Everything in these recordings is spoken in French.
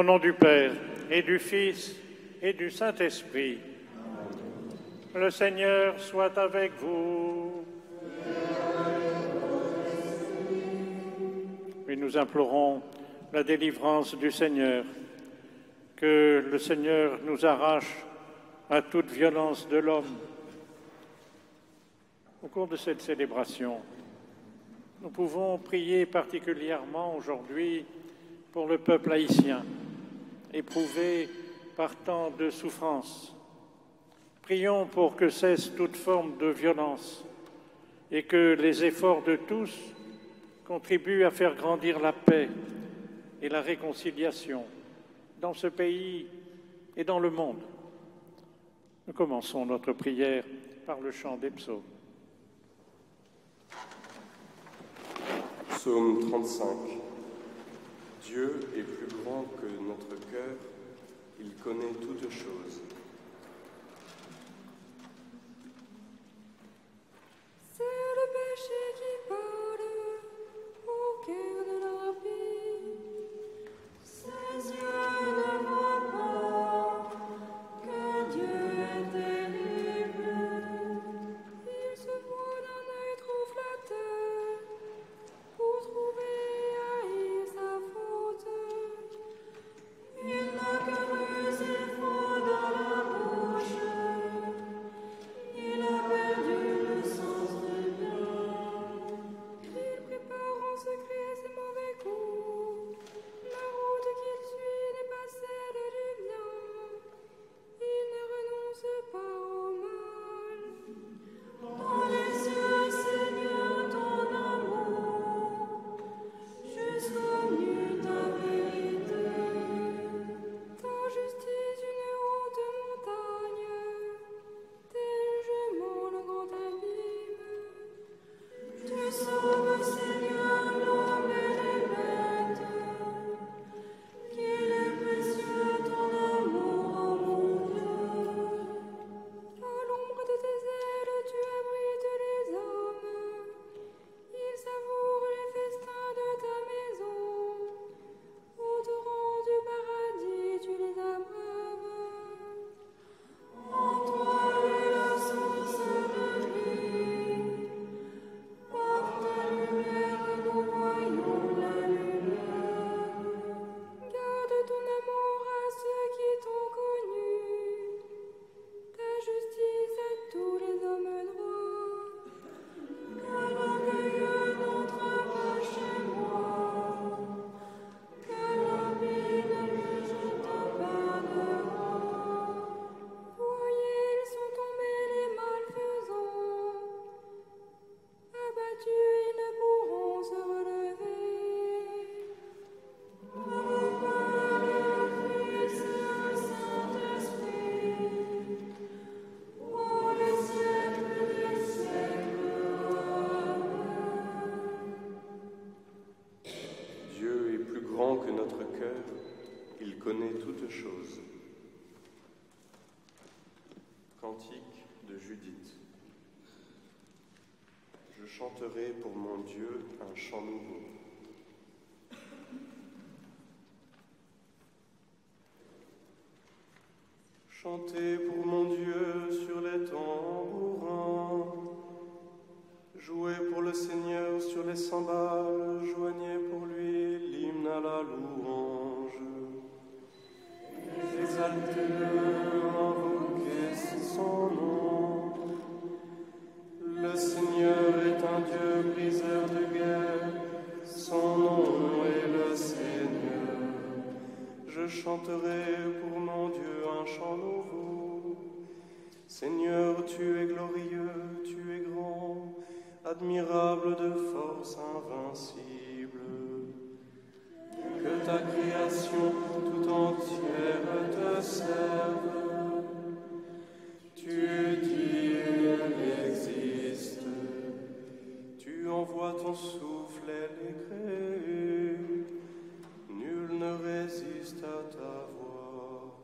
nom du Père, et du Fils, et du Saint-Esprit. Le Seigneur soit avec vous. Et nous implorons la délivrance du Seigneur, que le Seigneur nous arrache à toute violence de l'homme. Au cours de cette célébration, nous pouvons prier particulièrement aujourd'hui pour le peuple haïtien, éprouvé par tant de souffrances. Prions pour que cesse toute forme de violence et que les efforts de tous contribuent à faire grandir la paix et la réconciliation dans ce pays et dans le monde. Nous commençons notre prière par le chant des psaumes. Psaume 35. Dieu est plus grand que notre cœur, il connaît toutes choses. C'est le péché qui parle au cœur de l'impie. Ses yeux ne voient pas que Dieu est terrible. Il se voit d'un œil trop flatteur pour trouver à haïr sa faute. Il n'a qu'un rusé faux dans la bouche. Il a perdu le sens du bien. Il prépare en secret ses mauvais coups. La route qu'il suit n'est pas celle du bien. Il ne renonce pas au mal. Dans les yeux, Seigneur, ton amour, jusqu'aux nues ta vérité. Ta justice une haute montagne, tes jugements le grand abîme. Tu sauves, Seigneur, l'homme et les bêtes. Qu'il est précieux ton amour, ô mon Dieu. À l'ombre de tes ailes, tu abrites les hommes. Ils savourent les festins de ta maison. Au torrent du paradis, tu les abreuves. En toi est la source de vie. Par ta lumière, nous voyons la lumière. Garde ton amour à ceux qui t'ont connu, ta justice à tous les hommes droits. Que l'orgueilleux n'entre pas chez moi, que l'impie ne lui jette pas dehors. Voyez, ils sont tombés les malfaisants, abattus, ils ne pourront se relever. Au Père, le Fils et le Saint-Esprit, pour les siècles des siècles. Amen. Dieu est plus grand que notre cœur, il connaît toutes choses. Cantique de Judith. Je chanterai pour mon Dieu un chant nouveau. Chantez pour mon Dieu sur les tambourins. Jouez pour le Seigneur sur les cymbales. Joignez pour lui l'hymne à la louange. Exaltez-le, invoquez son nom. Le Seigneur est un Dieu briseur de guerre. Son nom est le Seigneur. Je chanterai pour mon Dieu un chant nouveau. Seigneur, tu es glorieux, tu es grand, admirable de force invincible. Que ta création tout entière te serve. Tu dis et elle existe. Tu envoies ton souffle, elle est créée. Nul ne résiste à ta voix.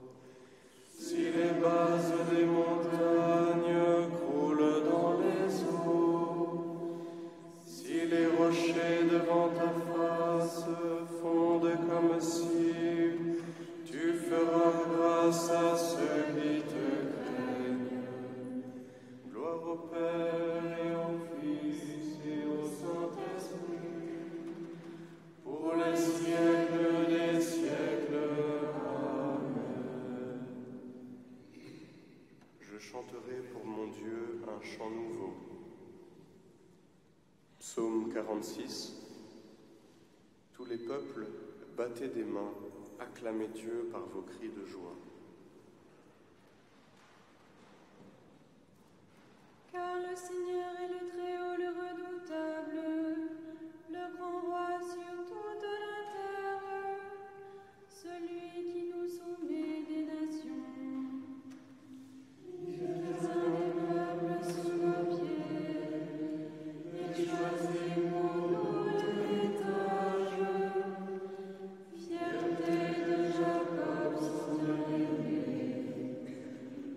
Si les bases des montagnes croulent dans les eaux, si les rochers devant ta face fondent comme si chanterai pour mon Dieu un chant nouveau. Psaume 46. Tous les peuples, battez des mains, acclamez Dieu par vos cris de joie. Car le Seigneur est le Très-Haut, le redoutable, le grand roi sur toute la terre, celui qui nous soumet des nations. Il descend les peuples sous nos pieds, il choisit pour nous l'héritage. Fierté de Jacob, son bien-aimé.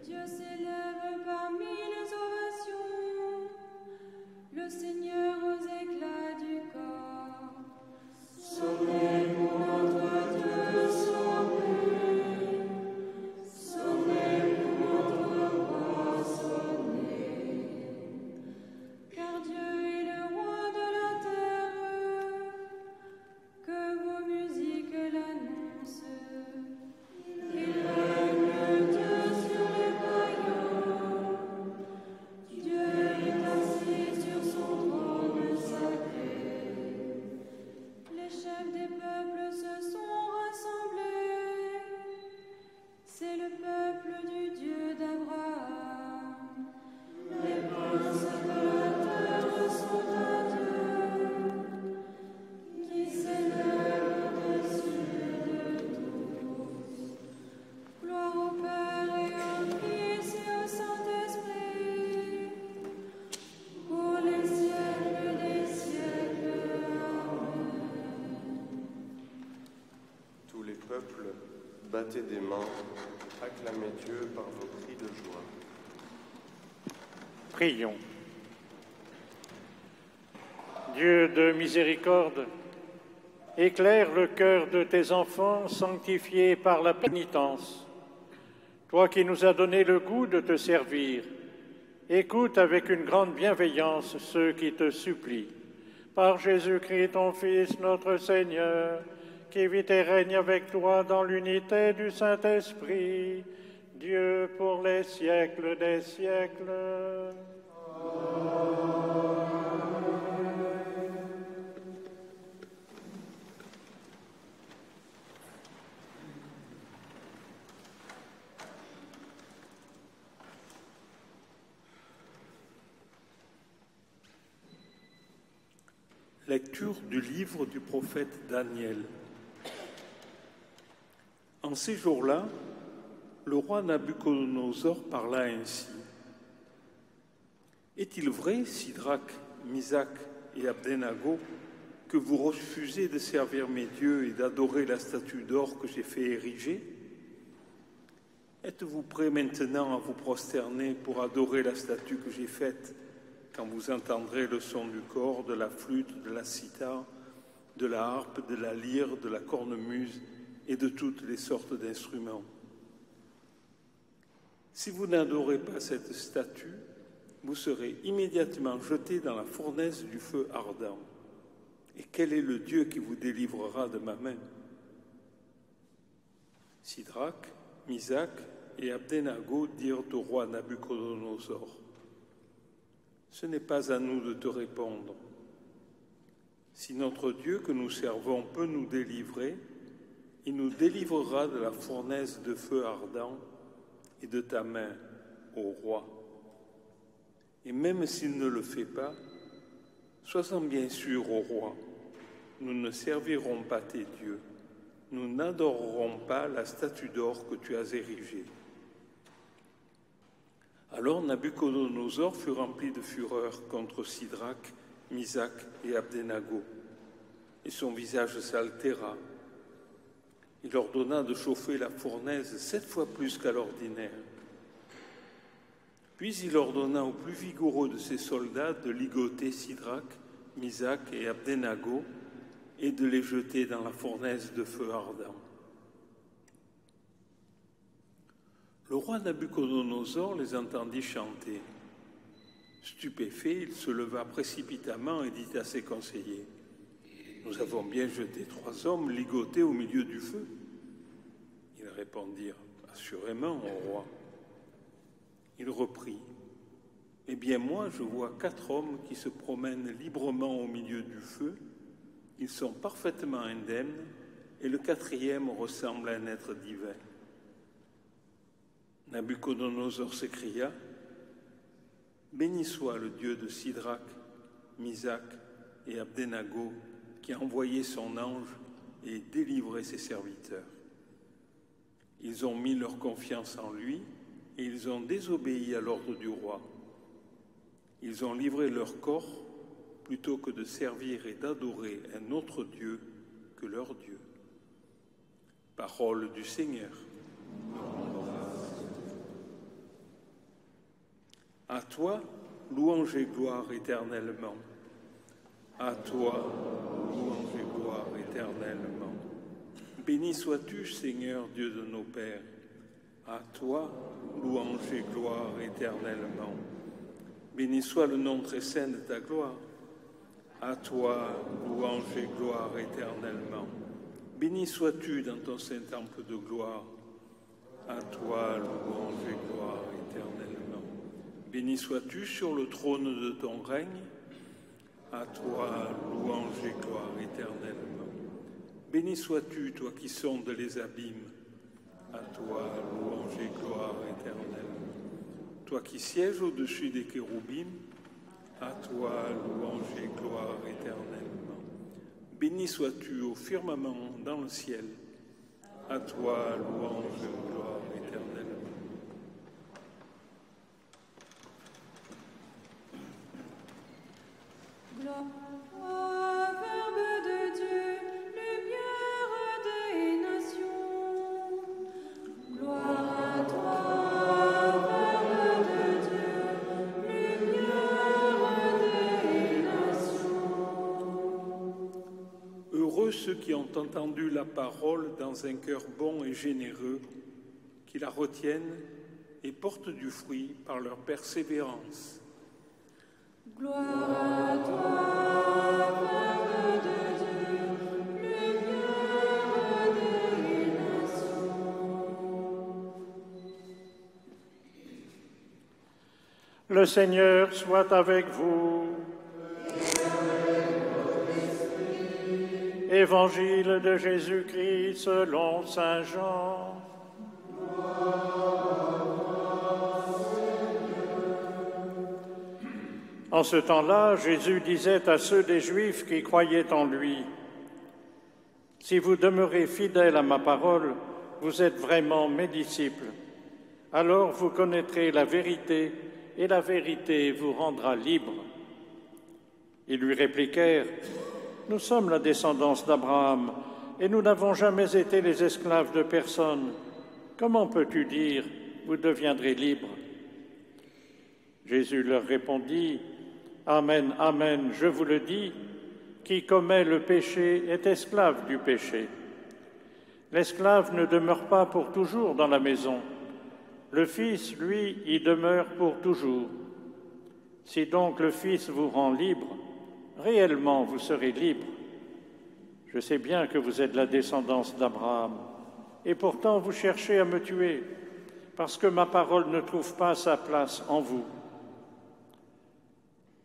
Dieu s'élève parmi les ovations, le Seigneur aux éclats du corps. Sonnez pour notre Dieu, sonnez. Sonnez pour notre roi, sonnez. Car Dieu est le roi de la terre, que vos musiques l'annoncent. Il règne Dieu sur les païens. Dieu est assis sur son trône sacré. Les chefs des peuples se sont rassemblés. C'est le peuple du Dieu d'Abraham. Les princes de la terre sont à Dieu, qui s'élève au-dessus de tous. Gloire au Père et au Fils et au Saint-Esprit, pour les siècles des siècles. Amen. Tous les peuples, battez des mains, acclamez Dieu par vos cris de joie. Prions. Dieu de miséricorde, éclaire le cœur de tes enfants sanctifiés par la pénitence. Toi qui nous as donné le goût de te servir, écoute avec une grande bienveillance ceux qui te supplient. Par Jésus-Christ, ton Fils, notre Seigneur, qui vit et règne avec toi dans l'unité du Saint-Esprit, Dieu pour les siècles des siècles. Lecture du livre du prophète Daniel. En ces jours-là, le roi Nabuchodonosor parla ainsi. Est-il vrai, Sidrac, Misac et Abdenago, que vous refusez de servir mes dieux et d'adorer la statue d'or que j'ai fait ériger? Êtes-vous prêts maintenant à vous prosterner pour adorer la statue que j'ai faite quand vous entendrez le son du cor, de la flûte, de la cithare, de la harpe, de la lyre, de la cornemuse et de toutes les sortes d'instruments? Si vous n'adorez pas cette statue, vous serez immédiatement jetés dans la fournaise du feu ardent. Et quel est le Dieu qui vous délivrera de ma main? Sidrac, Misac et Abdenago dirent au roi Nabuchodonosor: ce n'est pas à nous de te répondre. Si notre Dieu que nous servons peut nous délivrer, il nous délivrera de la fournaise de feu ardent et de ta main, ô roi. Et même s'il ne le fait pas, sois-en bien sûr, ô roi, nous ne servirons pas tes dieux, nous n'adorerons pas la statue d'or que tu as érigée. Alors Nabuchodonosor fut rempli de fureur contre Sidrac, Misac et Abdenago, et son visage s'altéra. Il ordonna de chauffer la fournaise 7 fois plus qu'à l'ordinaire. Puis il ordonna aux plus vigoureux de ses soldats de ligoter Sidrac, Misac et Abdenago et de les jeter dans la fournaise de feu ardent. Le roi Nabuchodonosor les entendit chanter. Stupéfait, il se leva précipitamment et dit à ses conseillers: « Nous avons bien jeté 3 hommes ligotés au milieu du feu. » Ils répondirent: « Assurément, ô roi. » Il reprit. Eh bien moi, je vois 4 hommes qui se promènent librement au milieu du feu. Ils sont parfaitement indemnes, et le 4e ressemble à un être divin. Nabuchodonosor s'écria, « Béni soit le Dieu de Sidrac, Misac et Abdenago, qui a envoyé son ange et délivré ses serviteurs. Ils ont mis leur confiance en lui et ils ont désobéi à l'ordre du roi. Ils ont livré leur corps plutôt que de servir et d'adorer un autre Dieu que leur Dieu. » Parole du Seigneur. À toi, louange et gloire éternellement. À toi, louange et gloire éternellement. Béni sois-tu, Seigneur, Dieu de nos pères. À toi, louange et gloire éternellement. Béni soit le nom très saint de ta gloire. À toi, louange et gloire éternellement. Béni sois-tu dans ton saint temple de gloire. À toi, louange et gloire éternellement. Béni sois-tu sur le trône de ton règne. À toi, louange et gloire éternellement. Béni sois-tu, toi qui sondes les abîmes. À toi, louange et gloire éternellement. Toi qui sièges au-dessus des kéroubim. À toi, louange et gloire éternellement. Béni sois-tu au firmament dans le ciel. À toi, louange et gloire éternellement. Gloire, Verbe de Dieu, lumière des nations. Gloire à toi, Verbe de Dieu, lumière des nations. Heureux ceux qui ont entendu la parole dans un cœur bon et généreux, qui la retiennent et portent du fruit par leur persévérance. Gloire à toi, Verbe de Dieu, lumière des nations. Le Seigneur soit avec vous. Évangile de Jésus-Christ selon saint Jean. En ce temps-là, Jésus disait à ceux des Juifs qui croyaient en lui, « Si vous demeurez fidèles à ma parole, vous êtes vraiment mes disciples. Alors vous connaîtrez la vérité, et la vérité vous rendra libre. » Ils lui répliquèrent, « Nous sommes la descendance d'Abraham, et nous n'avons jamais été les esclaves de personne. Comment peux-tu dire, vous deviendrez libres ?» Jésus leur répondit, « Amen, amen, je vous le dis, qui commet le péché est esclave du péché. L'esclave ne demeure pas pour toujours dans la maison. Le Fils, lui, y demeure pour toujours. Si donc le Fils vous rend libre, réellement vous serez libre. Je sais bien que vous êtes la descendance d'Abraham, et pourtant vous cherchez à me tuer, parce que ma parole ne trouve pas sa place en vous.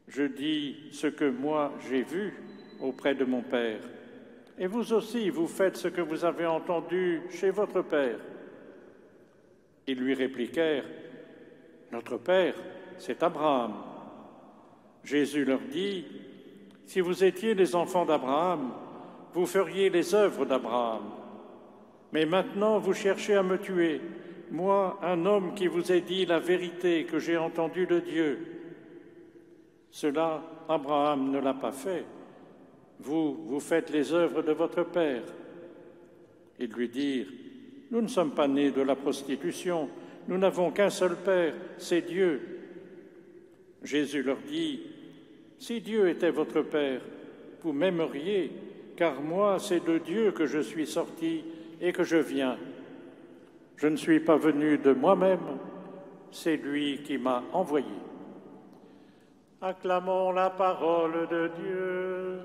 Je dis ce que moi j'ai vu auprès de mon Père, et vous aussi vous faites ce que vous avez entendu chez votre Père. » Ils lui répliquèrent, « Notre Père, c'est Abraham. » Jésus leur dit, « Si vous étiez les enfants d'Abraham, vous feriez les œuvres d'Abraham. Mais maintenant vous cherchez à me tuer, moi, un homme qui vous ai dit la vérité que j'ai entendue de Dieu. Cela, Abraham ne l'a pas fait. Vous faites les œuvres de votre Père. » Ils lui dirent, « Nous ne sommes pas nés de la prostitution, nous n'avons qu'un seul Père, c'est Dieu. » Jésus leur dit, « Si Dieu était votre Père, vous m'aimeriez, car moi, c'est de Dieu que je suis sorti et que je viens. Je ne suis pas venu de moi-même, c'est lui qui m'a envoyé. » Acclamons la parole de Dieu.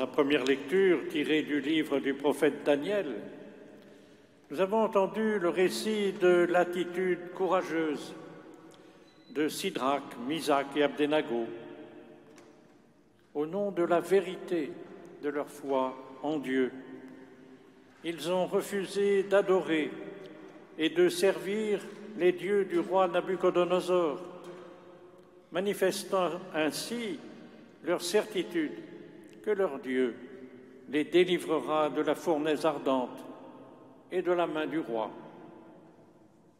la première lecture tirée du livre du prophète Daniel, nous avons entendu le récit de l'attitude courageuse de Sidrac, Misac et Abdenago, au nom de la vérité de leur foi en Dieu. Ils ont refusé d'adorer et de servir les dieux du roi Nabuchodonosor, manifestant ainsi leur certitude que leur Dieu les délivrera de la fournaise ardente et de la main du roi.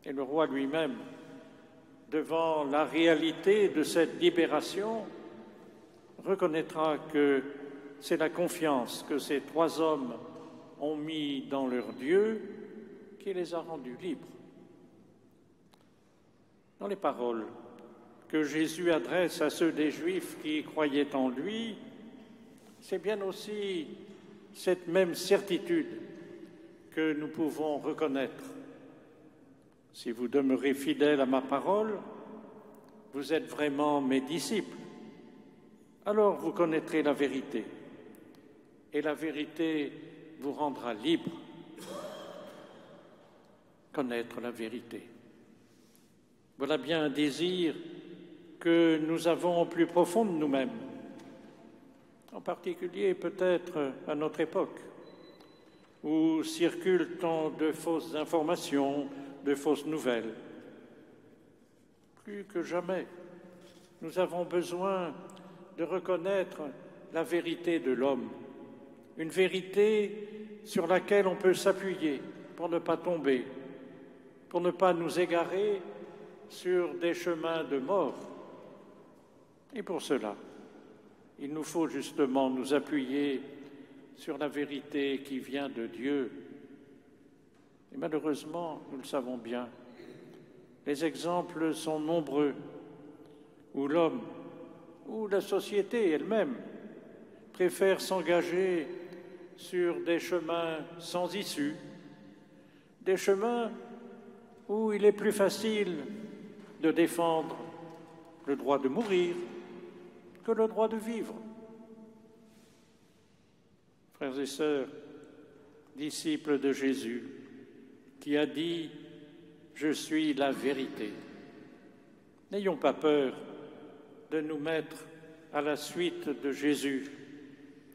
Et le roi lui-même, devant la réalité de cette libération, reconnaîtra que c'est la confiance que ces trois hommes ont mis dans leur Dieu qui les a rendus libres. Dans les paroles que Jésus adresse à ceux des Juifs qui croyaient en lui, c'est bien aussi cette même certitude que nous pouvons reconnaître. Si vous demeurez fidèles à ma parole, vous êtes vraiment mes disciples. Alors vous connaîtrez la vérité, et la vérité vous rendra libre. Connaître la vérité. Voilà bien un désir que nous avons au plus profond de nous-mêmes, en particulier peut-être à notre époque, où circulent tant de fausses informations, de fausses nouvelles. Plus que jamais, nous avons besoin de reconnaître la vérité de l'homme, une vérité sur laquelle on peut s'appuyer pour ne pas tomber, pour ne pas nous égarer sur des chemins de mort. Et pour cela, il nous faut justement nous appuyer sur la vérité qui vient de Dieu. Et malheureusement, nous le savons bien, les exemples sont nombreux où l'homme ou la société elle-même préfère s'engager sur des chemins sans issue, des chemins où il est plus facile de défendre le droit de mourir que le droit de vivre. Frères et sœurs, disciples de Jésus, qui a dit « Je suis la vérité ». N'ayons pas peur de nous mettre à la suite de Jésus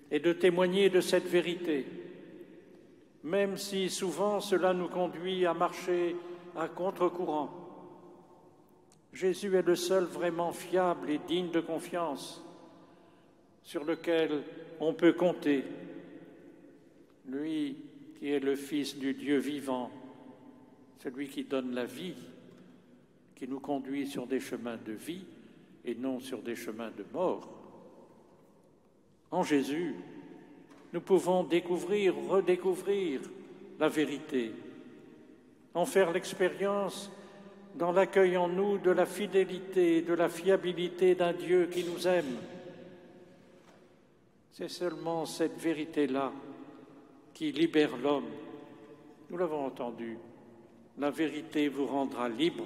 et de témoigner de cette vérité, même si souvent cela nous conduit à marcher à contre-courant. Jésus est le seul vraiment fiable et digne de confiance sur lequel on peut compter, lui qui est le Fils du Dieu vivant, celui qui donne la vie, qui nous conduit sur des chemins de vie et non sur des chemins de mort. En Jésus, nous pouvons découvrir, redécouvrir la vérité, en faire l'expérience dans l'accueil en nous de la fidélité et de la fiabilité d'un Dieu qui nous aime. C'est seulement cette vérité-là qui libère l'homme. Nous l'avons entendu. La vérité vous rendra libre,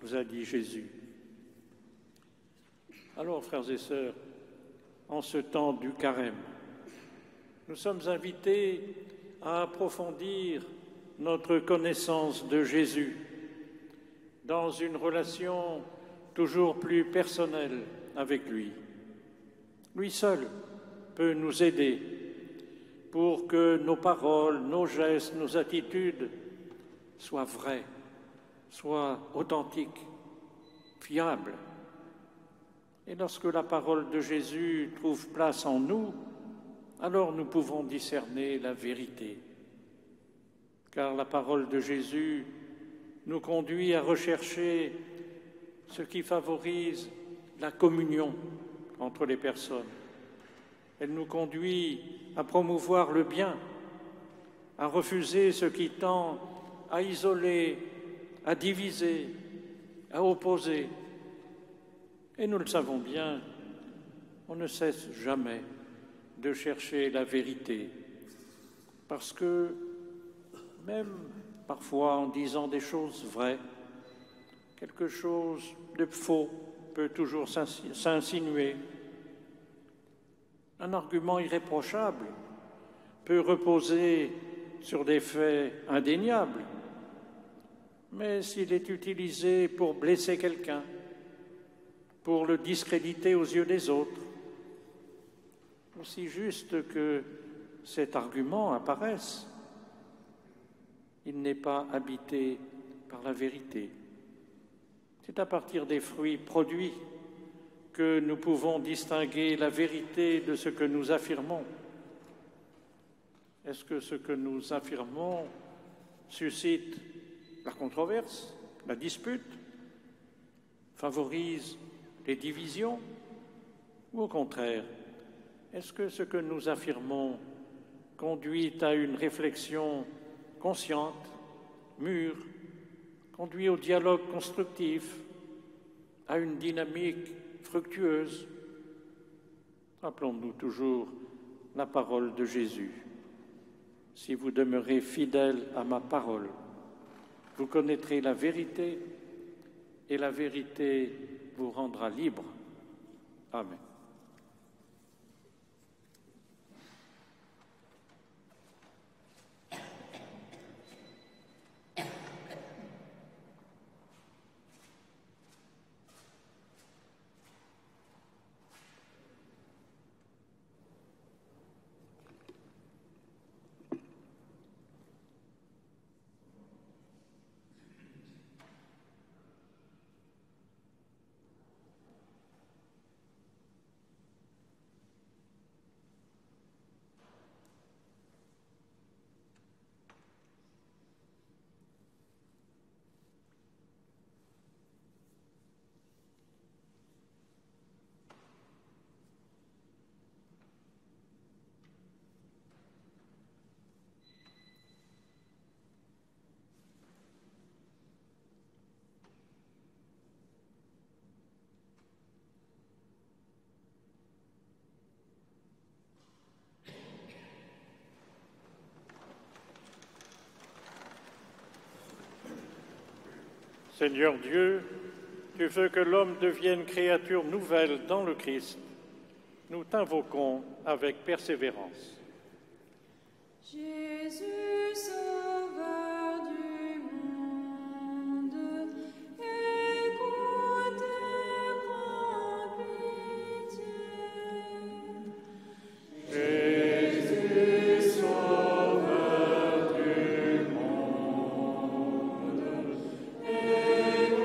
nous a dit Jésus. Alors, frères et sœurs, en ce temps du carême, nous sommes invités à approfondir notre connaissance de Jésus dans une relation toujours plus personnelle avec lui. Lui seul peut nous aider pour que nos paroles, nos gestes, nos attitudes soient vraies, soient authentiques, fiables. Et lorsque la parole de Jésus trouve place en nous, alors nous pouvons discerner la vérité. Car la parole de Jésus nous conduit à rechercher ce qui favorise la communion entre les personnes. Elle nous conduit à promouvoir le bien, à refuser ce qui tend à isoler, à diviser, à opposer. Et nous le savons bien, on ne cesse jamais de chercher la vérité, parce que même parfois en disant des choses vraies, quelque chose de faux peut toujours s'insinuer. Un argument irréprochable peut reposer sur des faits indéniables, mais s'il est utilisé pour blesser quelqu'un, pour le discréditer aux yeux des autres, aussi juste que cet argument apparaisse, il n'est pas habité par la vérité. C'est à partir des fruits produits que nous pouvons distinguer la vérité de ce que nous affirmons. Est-ce que ce que nous affirmons suscite la controverse, la dispute, favorise les divisions, ou au contraire, est-ce que ce que nous affirmons conduit à une réflexion consciente, mûre, conduit au dialogue constructif, à une dynamique fructueuse? Rappelons-nous toujours la parole de Jésus. Si vous demeurez fidèles à ma parole, vous connaîtrez la vérité et la vérité vous rendra libre. Amen. Seigneur Dieu, tu veux que l'homme devienne créature nouvelle dans le Christ. Nous t'invoquons avec persévérance. Jésus, Sauveur du monde, écoute et prends pitié. Jésus, Sauveur du monde, écoute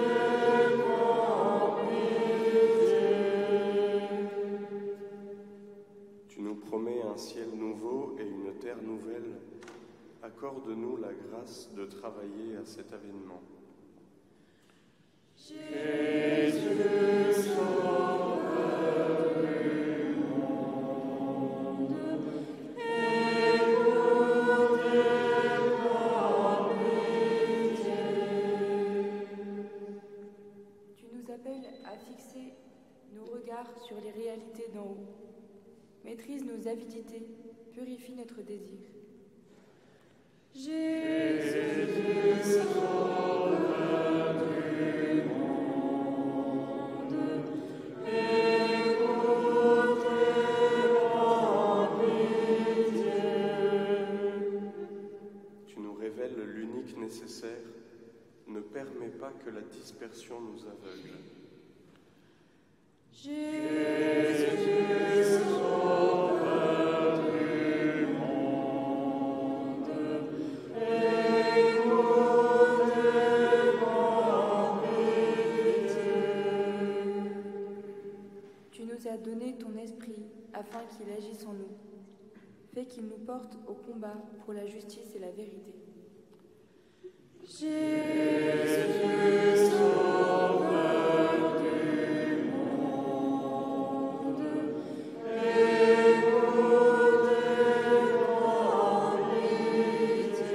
et prends pitié. Tu nous promets un ciel nouveau et une terre nouvelle. Accorde-nous la grâce de travailler à cet avènement. Jésus, Sauveur du monde, écoute et prends pitié. Tu nous appelles à fixer nos regards sur les réalités d'en haut. Maîtrise nos avidités, purifie notre désir. Jésus, Sauveur du monde, écoute et prends pitié. Tu nous révèles l'unique nécessaire. Ne permets pas que la dispersion nous aveugle. Jésus, Sauveur du monde, écoute et prends pitié. Tu nous as donné ton esprit afin qu'il agisse en nous. Fais qu'il nous porte au combat pour la justice et la vérité. Jésus, Sauveur du monde, écoute et prends pitié.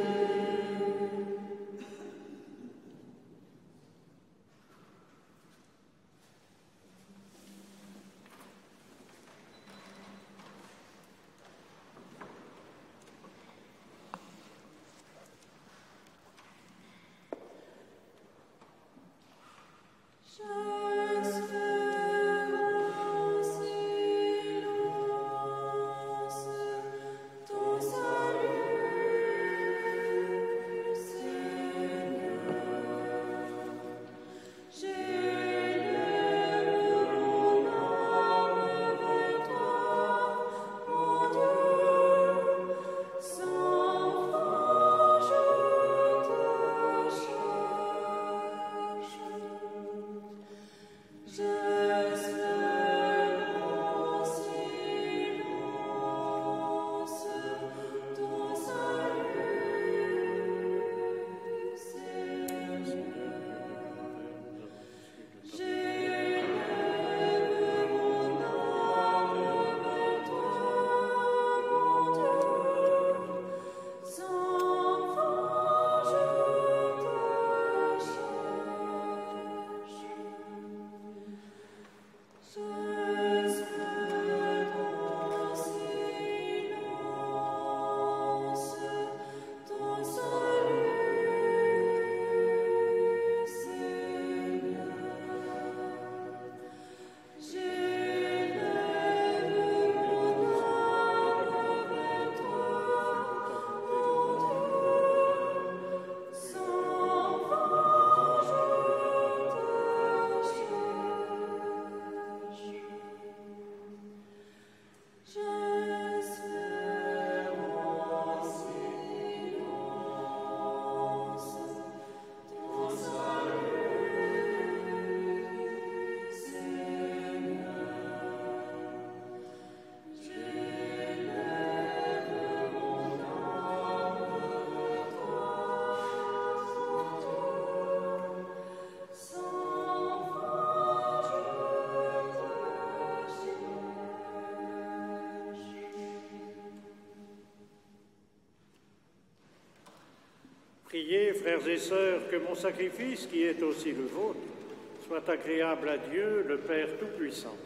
frères et sœurs, que mon sacrifice, qui est aussi le vôtre, soit agréable à Dieu, le Père Tout-Puissant.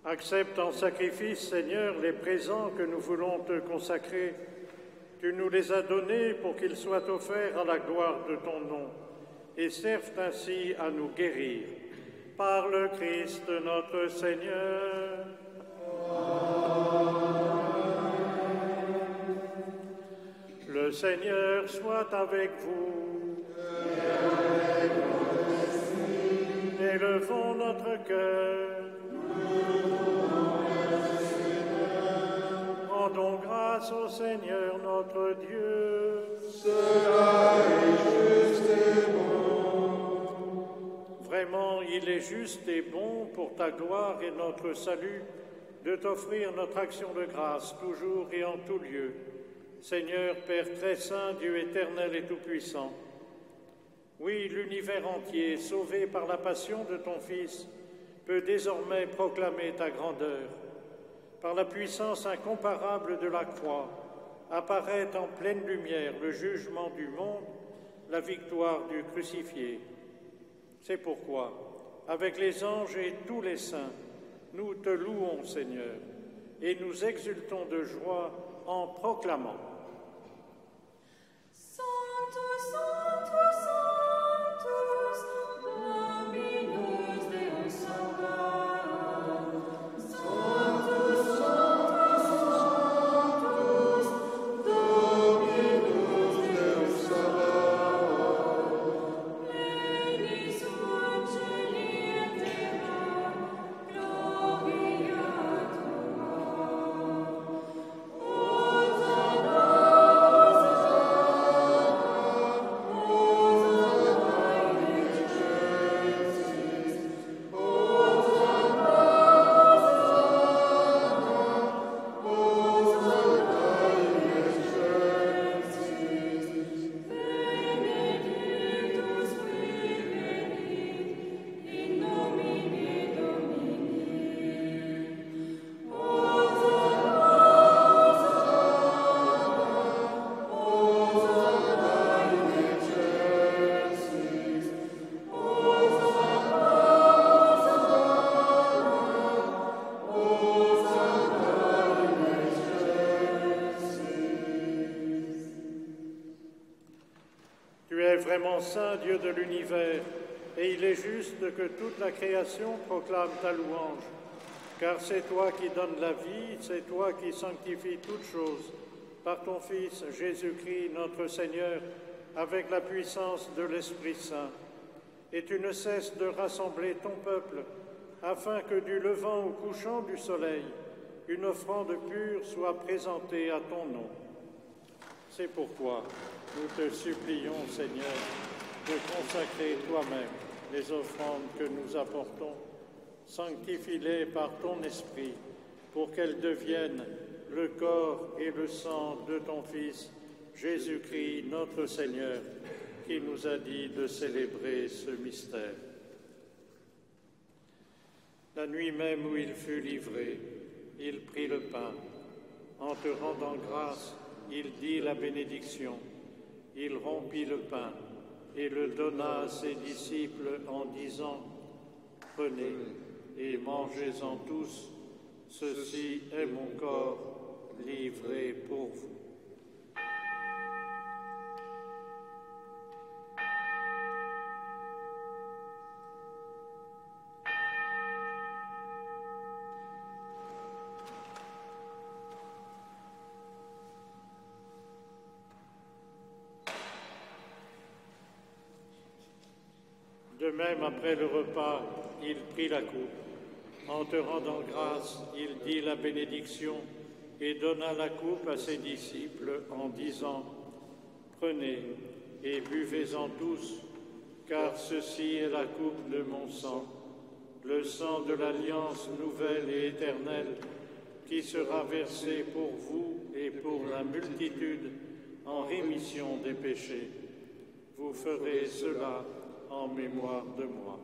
Accepte en sacrifice, Seigneur, les présents que nous voulons te consacrer. Tu nous les as donnés pour qu'ils soient offerts à la gloire de ton nom et servent ainsi à nous guérir. Par le Christ notre Seigneur. Le Seigneur soit avec vous. Élevons notre cœur. Rendons grâce au Seigneur notre Dieu. Cela est juste et bon. Vraiment, il est juste et bon pour ta gloire et notre salut de t'offrir notre action de grâce toujours et en tout lieu. Seigneur, Père très saint, Dieu éternel et tout-puissant. Oui, l'univers entier, sauvé par la passion de ton Fils, peut désormais proclamer ta grandeur. Par la puissance incomparable de la croix, apparaît en pleine lumière le jugement du monde, la victoire du crucifié. C'est pourquoi, avec les anges et tous les saints, nous te louons, Seigneur, et nous exultons de joie en proclamant. Sanctus, Sanctus, Sanctus, Dominus Deus Sabaoth. Sanctus, Sanctus, Sanctus, Dominus Deus Sabaoth. Pleni sunt cieli et terra, gloria Saint Dieu de l'univers, et il est juste que toute la création proclame ta louange, car c'est toi qui donnes la vie, c'est toi qui sanctifies toutes choses, par ton Fils Jésus-Christ notre Seigneur, avec la puissance de l'Esprit Saint. Et tu ne cesses de rassembler ton peuple, afin que du levant au couchant du soleil, une offrande pure soit présentée à ton nom. C'est pourquoi nous te supplions, Seigneur, de consacrer toi-même les offrandes que nous apportons. Sanctifie-les par ton Esprit, pour qu'elles deviennent le corps et le sang de ton Fils, Jésus-Christ, notre Seigneur, qui nous a dit de célébrer ce mystère. La nuit même où il fut livré, il prit le pain. En te rendant grâce, il dit la bénédiction. Il rompit le pain et le donna à ses disciples en disant « Prenez et mangez-en tous, ceci est mon corps livré pour vous. » De même, après le repas, il prit la coupe. En te rendant grâce, il dit la bénédiction et donna la coupe à ses disciples en disant « Prenez et buvez-en tous, car ceci est la coupe de mon sang, le sang de l'alliance nouvelle et éternelle, qui sera versé pour vous et pour la multitude en rémission des péchés. Vous ferez cela en mémoire de moi. »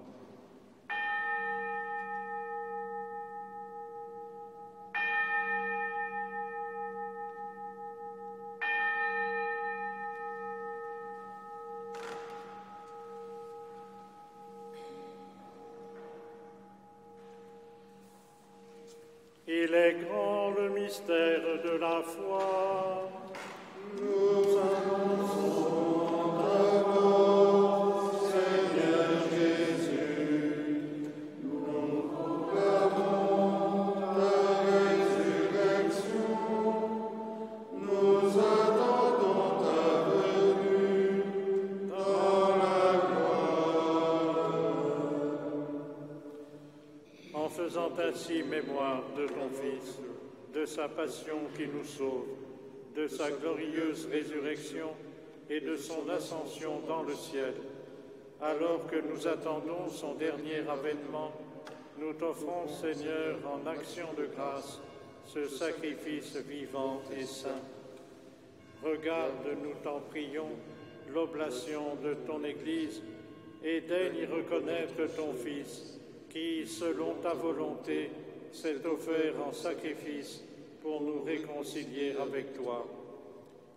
Célébrons le mystère de la foi. Nous annonçons ta mort, Seigneur Jésus. Nous proclamons ta résurrection. Nous attendons ta venue dans la gloire. En faisant ainsi mémoire de ton Fils, de sa passion qui nous sauve, de sa glorieuse résurrection et de son ascension dans le ciel, alors que nous attendons son dernier avènement, nous t'offrons, Seigneur, en action de grâce, ce sacrifice vivant et saint. Regarde, nous t'en prions, l'oblation de ton Église et daigne y reconnaître ton Fils, qui, selon ta volonté, s'est offert en sacrifice pour nous réconcilier avec toi.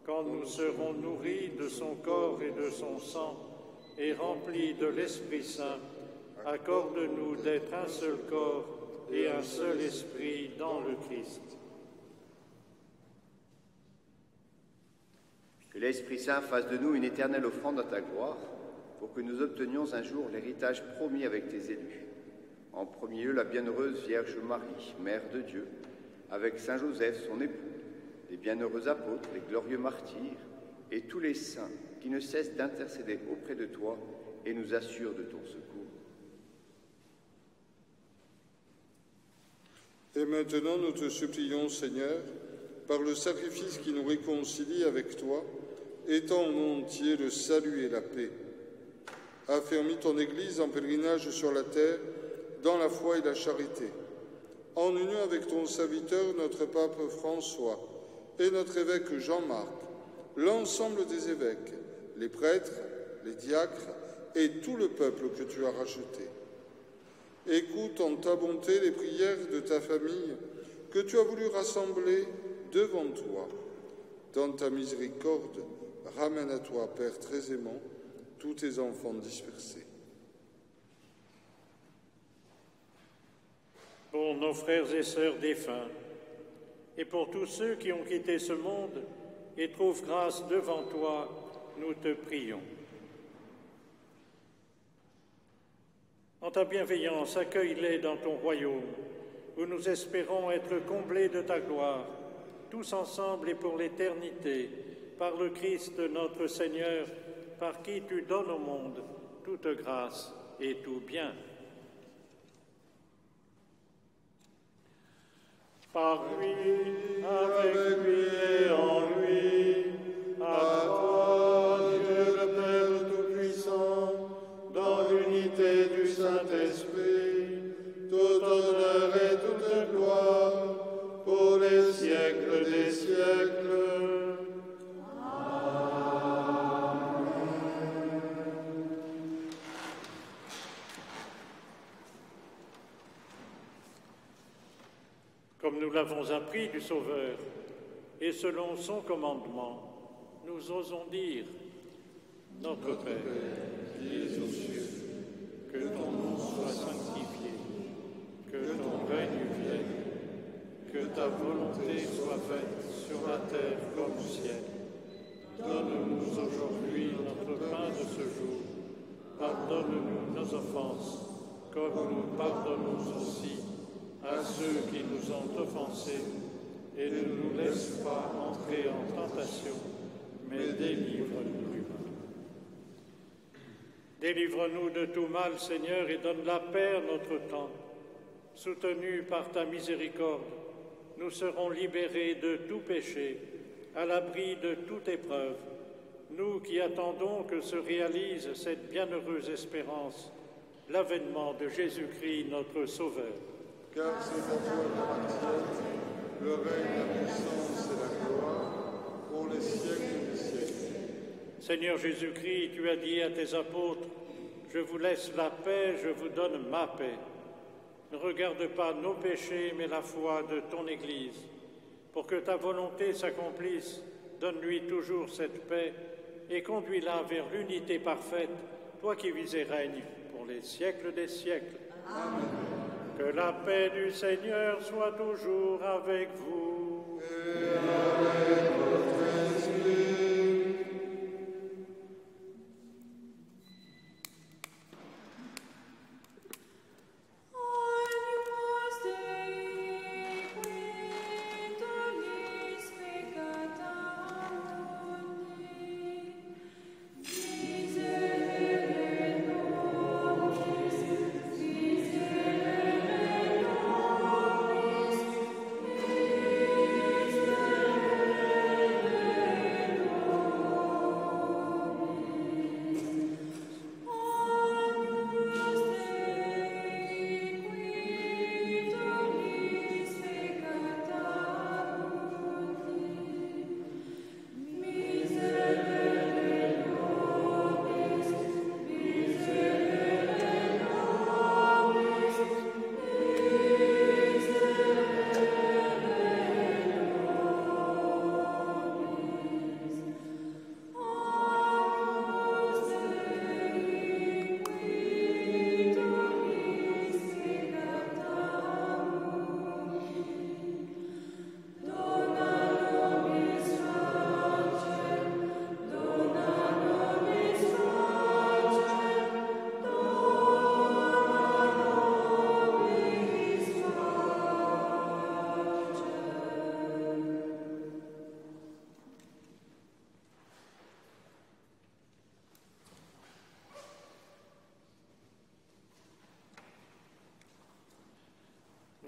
Quand nous serons nourris de son corps et de son sang et remplis de l'Esprit Saint, accorde-nous d'être un seul corps et un seul esprit dans le Christ. Que l'Esprit Saint fasse de nous une éternelle offrande à ta gloire, pour que nous obtenions un jour l'héritage promis avec tes élus. En premier lieu, la bienheureuse Vierge Marie, Mère de Dieu, avec Saint Joseph, son époux, les bienheureux apôtres, les glorieux martyrs, et tous les saints qui ne cessent d'intercéder auprès de toi et nous assurent de ton secours. Et maintenant, nous te supplions, Seigneur, par le sacrifice qui nous réconcilie avec toi, étends au monde entier le salut et la paix. Affermis ton Église en pèlerinage sur la terre, dans la foi et la charité, en union avec ton serviteur, notre pape François, et notre évêque Jean-Marc, l'ensemble des évêques, les prêtres, les diacres et tout le peuple que tu as racheté. Écoute en ta bonté les prières de ta famille que tu as voulu rassembler devant toi. Dans ta miséricorde, ramène à toi, Père très aimant, tous tes enfants dispersés. Pour nos frères et sœurs défunts, et pour tous ceux qui ont quitté ce monde et trouvent grâce devant toi, nous te prions. En ta bienveillance, accueille-les dans ton royaume, où nous espérons être comblés de ta gloire, tous ensemble et pour l'éternité, par le Christ notre Seigneur, par qui tu donnes au monde toute grâce et tout bien. Par lui, avec lui et en lui, à toi, Dieu le Père Tout-Puissant, dans l'unité du Saint-Esprit, tout honneur et toute gloire, pour les siècles des siècles. Comme nous l'avons appris du Sauveur, et selon son commandement, nous osons dire, Notre Père, qui es aux cieux, que ton nom soit sanctifié, que ton règne vienne, que ta volonté soit faite sur la terre comme au ciel. Donne-nous aujourd'hui notre pain de ce jour. Pardonne-nous nos offenses, comme nous pardonnons aussi à ceux qui nous ont offensés, et ne nous laisse pas entrer en tentation, mais délivre-nous du mal. Délivre-nous de tout mal, Seigneur, et donne la paix à notre temps. Soutenus par ta miséricorde, nous serons libérés de tout péché, à l'abri de toute épreuve, nous qui attendons que se réalise cette bienheureuse espérance, l'avènement de Jésus-Christ, notre Sauveur. Car c'est à toi l'appartient le règne, la puissance et la gloire pour les siècles des siècles. Seigneur Jésus-Christ, tu as dit à tes apôtres, « Je vous laisse la paix, je vous donne ma paix. » Ne regarde pas nos péchés, mais la foi de ton Église. Pour que ta volonté s'accomplisse, donne-lui toujours cette paix et conduis-la vers l'unité parfaite, toi qui vis et règnes pour les siècles des siècles. Amen. Que la paix du Seigneur soit toujours avec vous. Et avec votre esprit.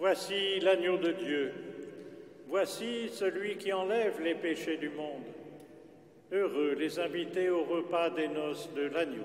Voici l'agneau de Dieu. Voici celui qui enlève les péchés du monde. Heureux les invités au repas des noces de l'agneau.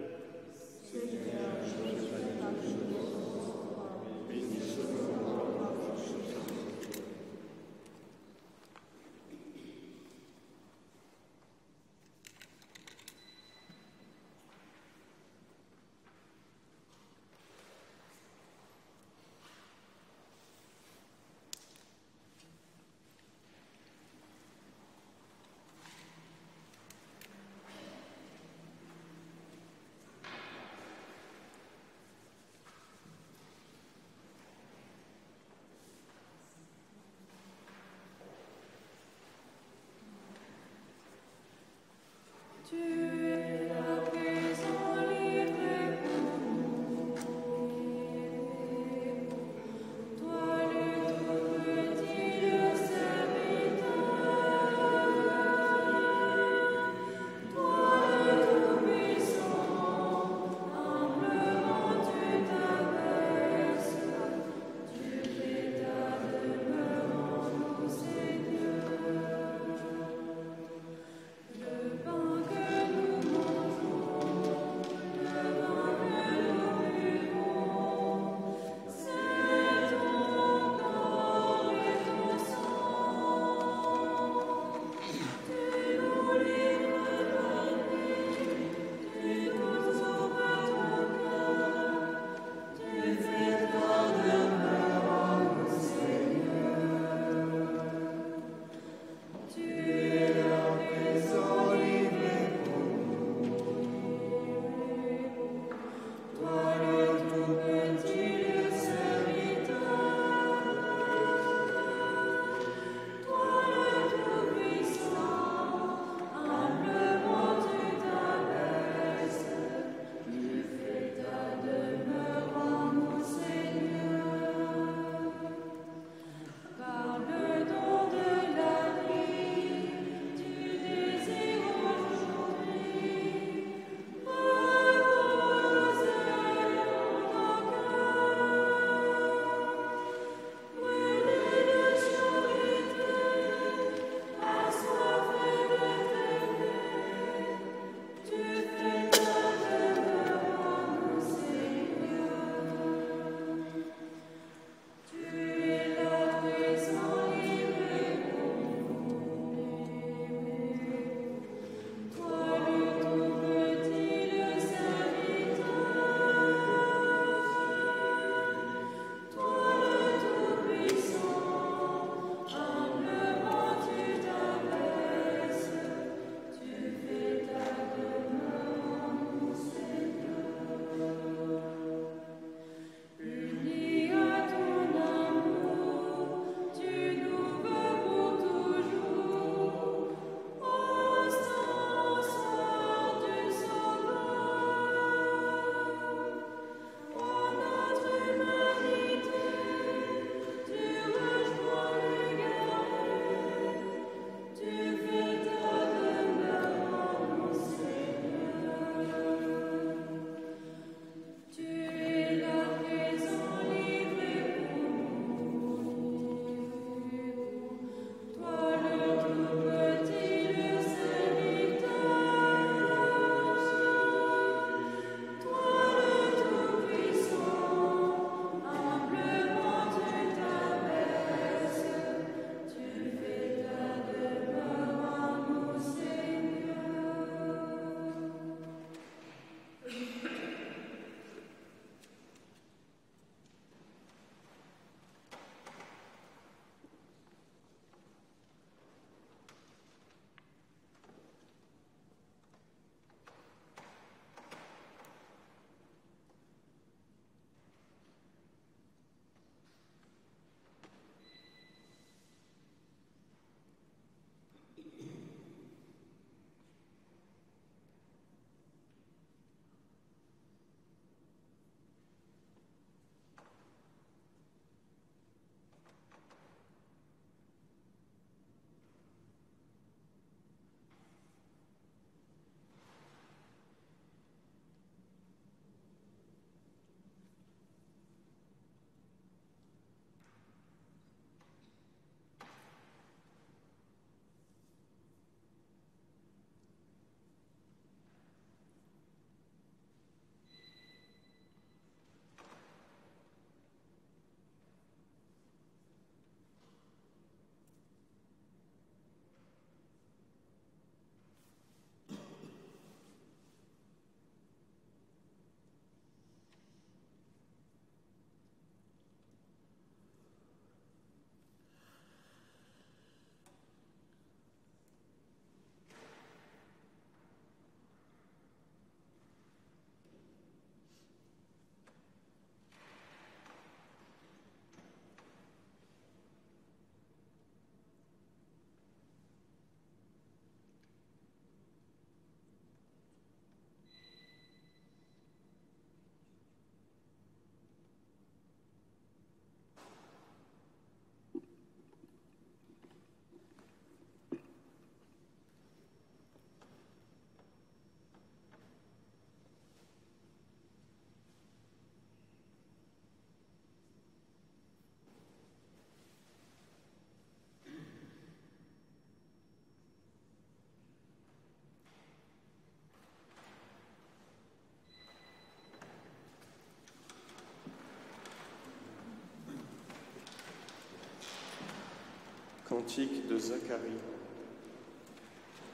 Cantique de Zacharie.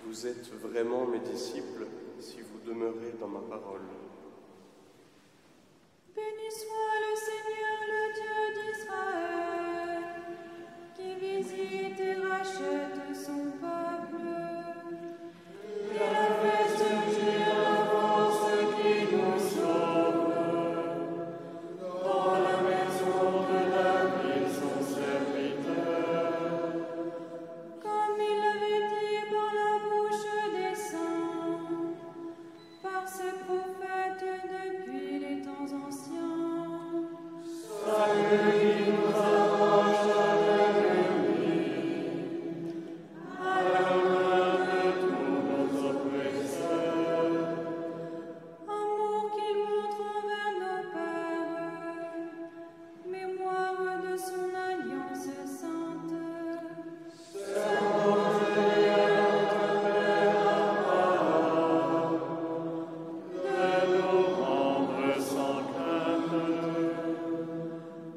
Vous êtes vraiment mes disciples si vous demeurez dans ma parole. Béni soit le Seigneur, le Dieu d'Israël, qui visite et rachète son peuple. Il a fait surgir la force qui nous sauve. Dans la maison de David, son serviteur. Comme il l'avait dit par la bouche des saints, par ses prophètes depuis les temps anciens. Salut qui nous approche de lui, à la main de tous nos oppresseurs. Amour qu'il montre envers nos pères, mémoire de son alliance sainte.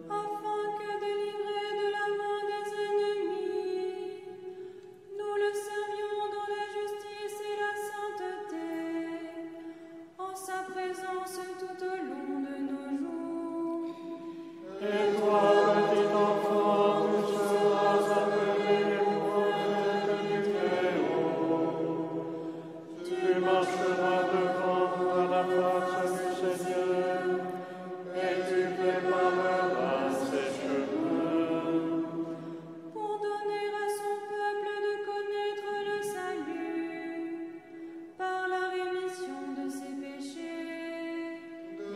Afin que, délivrés de la main des ennemis, nous le servions dans la justice et la sainteté, en sa présence tout au long de nos jours. Et toi, petit enfant, tu seras appelé prophète du Très-Haut. Tu marcheras devant à la face du Seigneur, et tu prépareras ses chemins. Pour donner à son peuple de connaître le salut, par la rémission de ses péchés.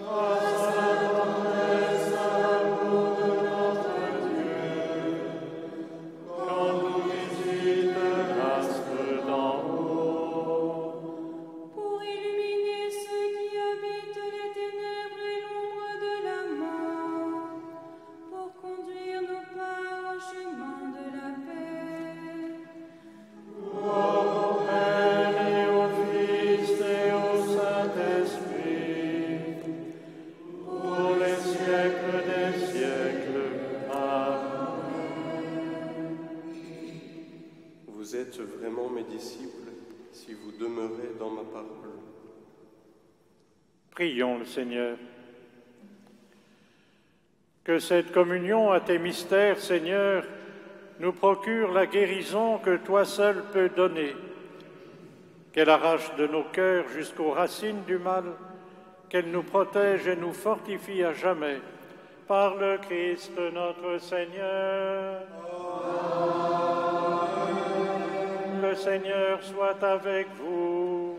Grâce à la tendresse, à l'amour de notre Dieu, quand nous visite l'astre d'en haut. Pour illuminer ceux qui habitent les ténèbres et l'ombre de la mort, pour conduire nos pas au chemin de la paix. Gloire au Père et au Fils et au Saint-Esprit, pour les siècles des siècles. Amen. Vous êtes vraiment mes disciples si vous demeurez dans ma parole. Prions le Seigneur. Que cette communion à tes mystères, Seigneur, nous procure la guérison que toi seul peux donner. Qu'elle arrache de nos cœurs jusqu'aux racines du mal, qu'elle nous protège et nous fortifie à jamais. Par le Christ notre Seigneur. Le Seigneur soit avec vous.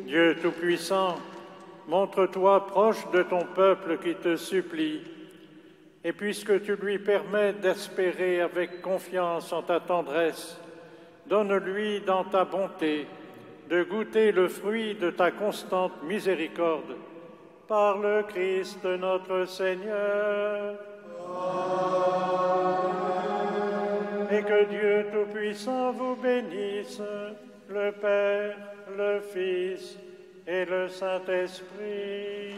Dieu Tout-Puissant, montre-toi proche de ton peuple qui te supplie, et puisque tu lui permets d'espérer avec confiance en ta tendresse, donne-lui dans ta bonté de goûter le fruit de ta constante miséricorde. Par le Christ notre Seigneur. Et que Dieu Tout-Puissant vous bénisse, le Père, le Fils et le Saint-Esprit.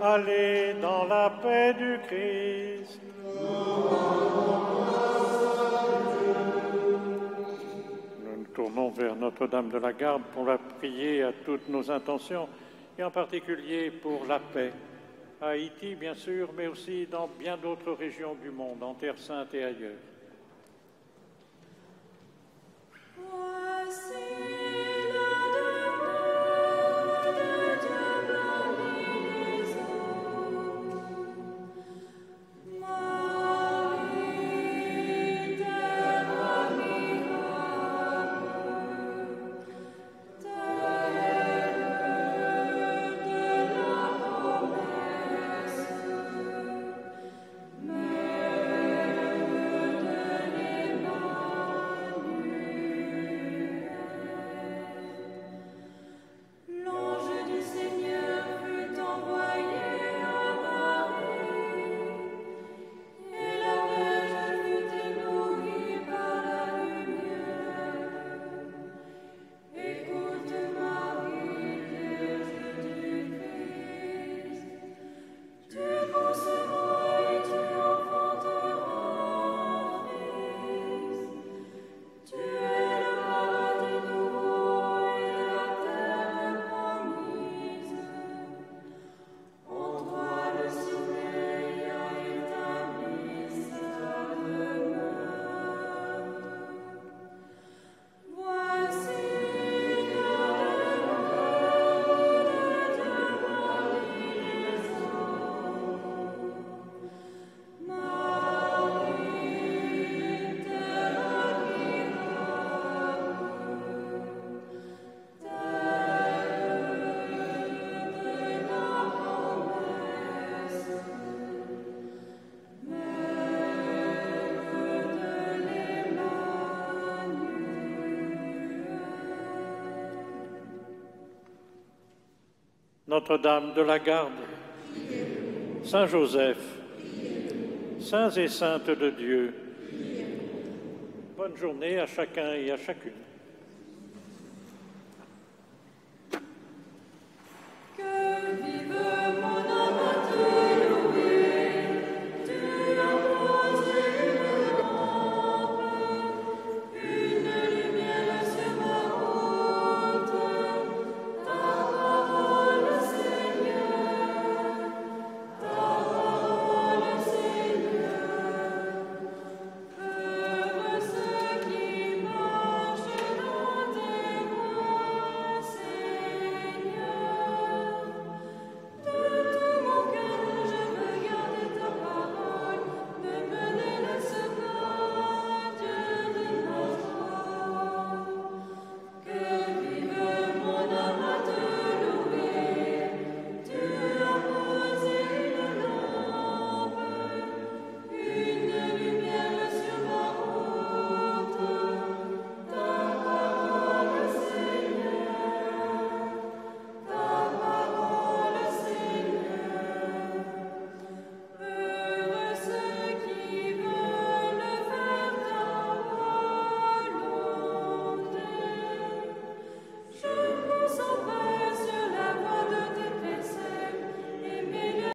Allez dans la paix du Christ. Nous nous tournons vers Notre-Dame de la Garde pour la prier à toutes nos intentions, et en particulier pour la paix. À Haïti, bien sûr, mais aussi dans bien d'autres régions du monde, en Terre Sainte et ailleurs. Voici la demande de Dieu parmi les hommes. Marie, terre admirable, terre de la promesse, mère de Notre-Dame de la Garde, Saint Joseph, saints et saintes de Dieu. Bonne journée à chacun et à chacune.